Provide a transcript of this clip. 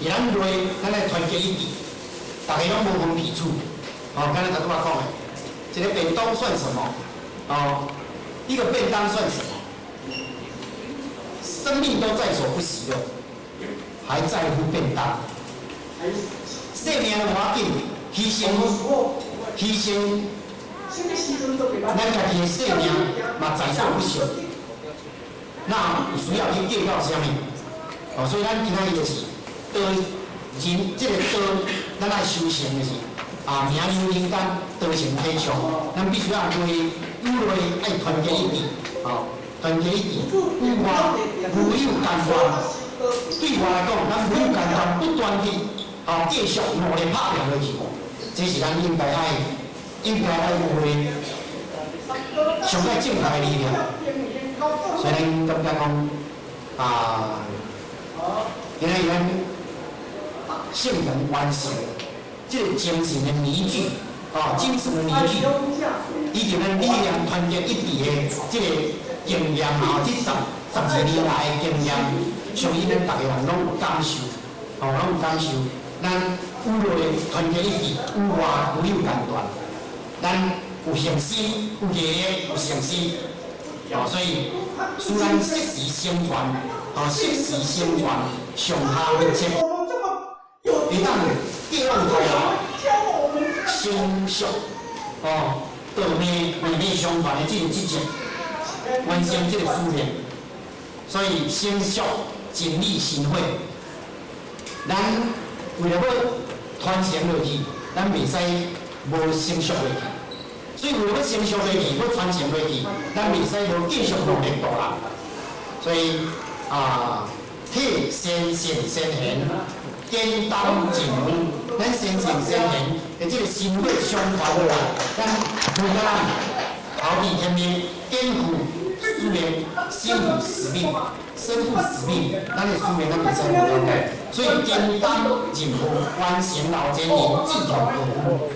而咱内咱来团结一致，大家拢无分彼此。哦，刚才头拄仔讲的，一个便当算什么？哦，一个便当算什么？生命都在所不惜了，还在乎便当？生命无要紧，牺牲，咱家己的生命嘛在所不惜。那有需要去计较啥物？哦，所以咱今仔日就是道人，这个道咱爱修行的是名流人间，道成天上，咱必须要对与内爱团结一致，哦，团结一致，与外无有干断。对我来讲，咱无有干断，不断地继续努力拍拼落去，这是咱应该爱有的上界正确的力量。所以咱感觉讲今仔日咱圣人完成这个精神的凝聚，精神的凝聚，以及咱力量团结一致的这个经验这12年来的经验，相信咱大家人拢有感受，拢有感受。咱与内团结一致，与外无有间断，咱有信心，有毅力，有诚心。所以虽然适时宣传，上下密切，会当记录下来，承续道内相传的这个职责，完成这个使命。所以承续尽力行惠，咱为了要传承落去，咱袂使无承续落去。所以为了要承续落去，要传承落去，咱袂使无继续努力度啦。所以替先贤先贤，肩担尽负，咱先贤先贤的这个心血相传落来，咱每个人头地天命，肩负使命，身负使命，咱的使命咱袂使无了解。所以肩担尽负，完成老前人志同道合。